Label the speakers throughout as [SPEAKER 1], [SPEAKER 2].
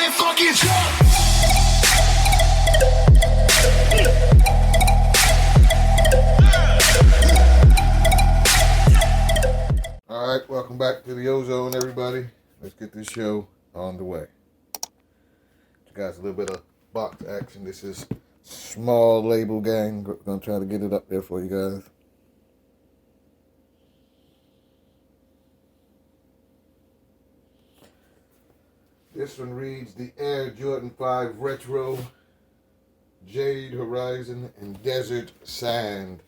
[SPEAKER 1] Everybody fucking jump!
[SPEAKER 2] Alright, welcome back to the Ozone, everybody. Let's get this show on the way. You guys, a little bit of box action. This is small label gang. Gonna try to get it up there for you guys. This one reads the Air Jordan 5 Retro Jade Horizon and Desert Sand,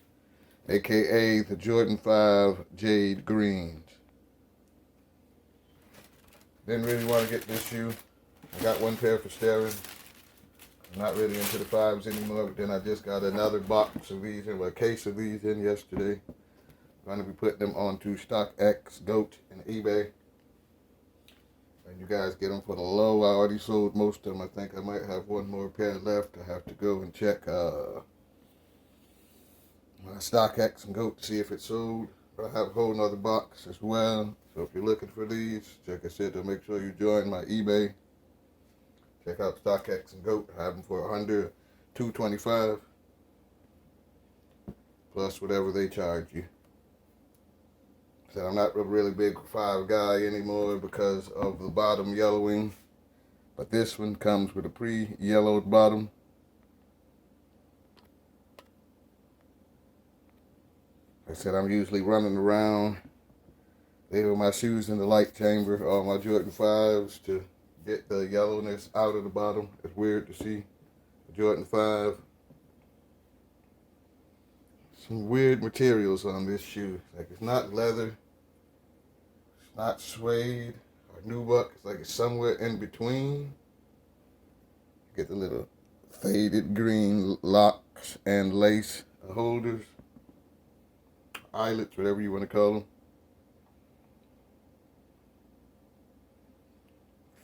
[SPEAKER 2] aka the Jordan 5 Jade Greens. Didn't really want to get this shoe. I got one pair for staring. I'm not really into the 5s anymore, but then I just got another box of these, a case of these in yesterday. I'm going to be putting them onto StockX, GOAT, and eBay. And you guys get them for the low. I already sold most of them. I think I might have one more pair left. I have to go and check my StockX and GOAT to see if it's sold. But I have a whole nother box as well. So if you're looking for these, like I said, to make sure you join my eBay. Check out StockX and GOAT. I have them for $100, $225, plus whatever they charge you. So I'm not a really big 5 guy anymore because of the bottom yellowing. But this one comes with a pre-yellowed bottom. Like I said, I'm usually running around, leaving my shoes in the light chamber, all my Jordan 5s to get the yellowness out of the bottom. It's weird to see a Jordan 5. Some weird materials on this shoe. Like, it's not leather, it's not suede or nubuck. It's like it's somewhere in between. Get the little faded green locks and lace holders, eyelets, whatever you want to call them.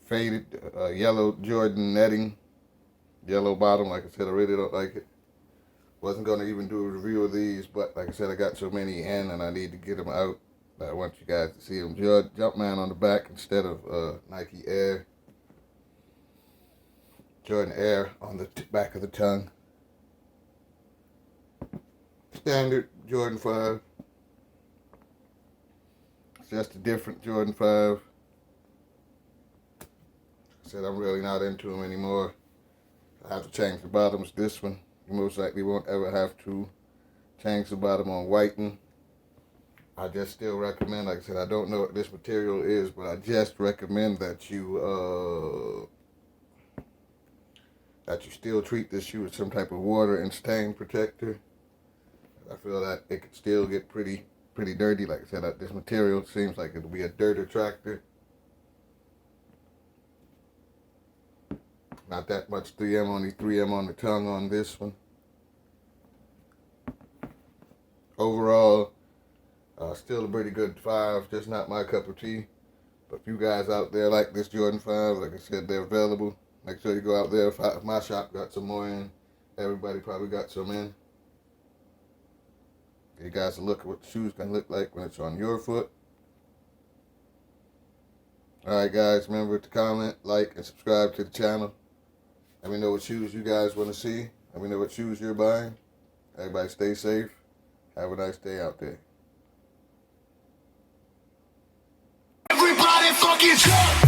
[SPEAKER 2] Faded yellow Jordan netting, yellow bottom. Like I said, I really don't like it. Wasn't going to even do a review of these, but like I said, I got so many in and I need to get them out. I want you guys to see them. Jumpman on the back instead of Nike Air. Jordan Air on the back of the tongue. Standard Jordan 5. It's just a different Jordan 5. I said I'm really not into them anymore. I have to change the bottoms. This one, you most likely won't ever have to change the bottom on whiten. I just still recommend, like I said, I don't know what this material is, but I just recommend that you still treat this shoe with some type of water and stain protector. I feel that it could still get pretty dirty. Like I said, this material seems like it'll be a dirt attractor. Not that much 3M, only 3M on the tongue on this one. Overall, still a pretty good 5, just not my cup of tea. But if you guys out there like this Jordan 5, like I said, they're available. Make sure you go out there. If my shop got some more in, everybody probably got some in. You guys will look at what the shoes can look like when it's on your foot. Alright guys, remember to comment, like, and subscribe to the channel. Let me know what shoes you guys want to see. Let me know what shoes you're buying. Everybody stay safe. Have a nice day out there.
[SPEAKER 1] Everybody fucking jump!